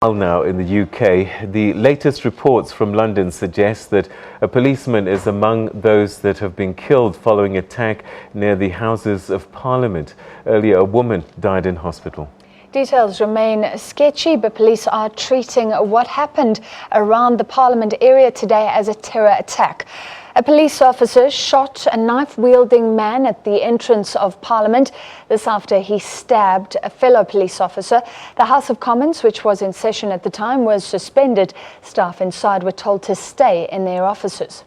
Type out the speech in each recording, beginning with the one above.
Now in the UK, the latest reports from London suggest that a policeman is among those that have been killed following attack near the Houses of Parliament. Earlier, a woman died in hospital. Details remain sketchy, but police are treating what happened around the Parliament area today as a terror attack. A police officer shot a knife-wielding man at the entrance of Parliament. This after he stabbed a fellow police officer. The House of Commons, which was in session at the time, was suspended. Staff inside were told to stay in their offices.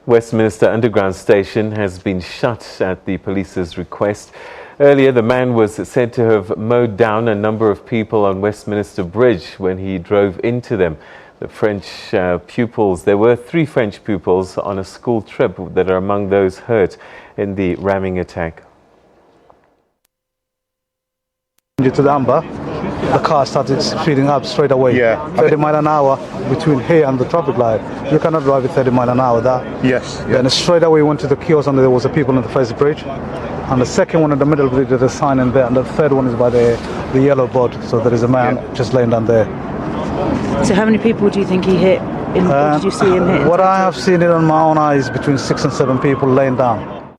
Westminster Underground Station has been shut at the police's request. Earlier, the man was said to have mowed down a number of people on Westminster Bridge when he drove into them. The French pupils, there were 3 French pupils on a school trip that are among those hurt in the ramming attack. To the amber, the car started speeding up straight away. 30 miles an hour between here and the traffic light. You cannot drive at 30 miles an hour there. Yes. Then straight away went to the kiosk and there was a people on the first bridge. And the second one in the middle bridge, there's a sign in there. And the third one is by the yellow board. So there is a man just laying down there. So how many people do you think he hit? Or did you see him hit? What I have seen it on my own eyes, between 6 and 7 people laying down.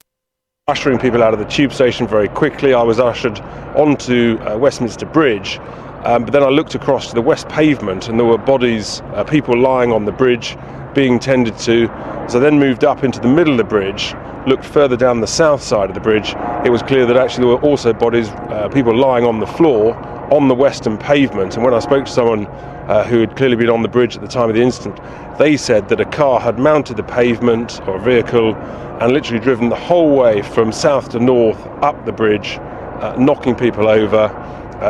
Ushering people out of the tube station very quickly. I was ushered onto Westminster Bridge, but then I looked across to the west pavement and there were bodies, people lying on the bridge being tended to. As I then moved up into the middle of the bridge, looked further down the south side of the bridge, it was clear that actually there were also bodies, people lying on the floor on the western pavement. And when I spoke to someone who had clearly been on the bridge at the time of the incident, they said that a car had mounted the pavement, or a vehicle, and literally driven the whole way from south to north up the bridge, knocking people over.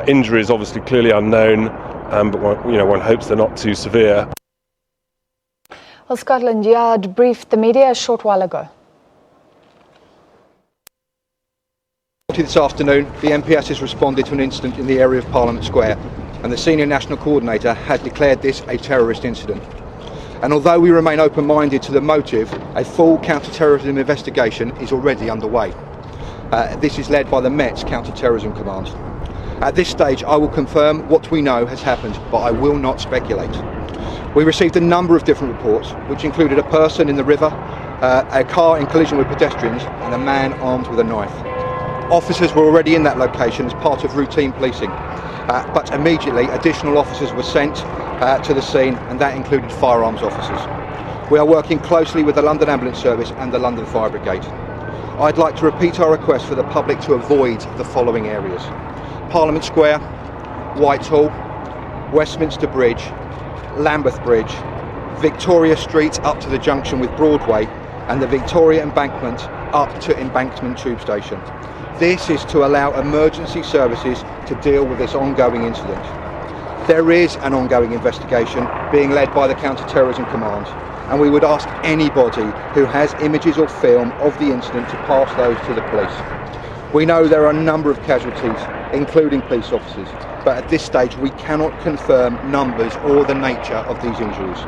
Injuries obviously clearly unknown, but one hopes they're not too severe. Well, Scotland Yard briefed the media a short while ago. This afternoon, the MPS has responded to an incident in the area of Parliament Square, and the Senior National Coordinator has declared this a terrorist incident. And although we remain open-minded to the motive, a full counter-terrorism investigation is already underway. This is led by the Met's Counter-Terrorism Command. At this stage, I will confirm what we know has happened, but I will not speculate. We received a number of different reports, which included a person in the river, a car in collision with pedestrians, and a man armed with a knife. Officers were already in that location as part of routine policing, but immediately additional officers were sent to the scene, and that included firearms officers. We are working closely with the London Ambulance Service and the London Fire Brigade. I'd like to repeat our request for the public to avoid the following areas: Parliament Square, Whitehall, Westminster Bridge, Lambeth Bridge, Victoria Street up to the junction with Broadway, and the Victoria Embankment up to Embankment Tube Station. This is to allow emergency services to deal with this ongoing incident. There is an ongoing investigation being led by the Counter-Terrorism Command, and we would ask anybody who has images or film of the incident to pass those to the police. We know there are a number of casualties, including police officers, but at this stage we cannot confirm numbers or the nature of these injuries.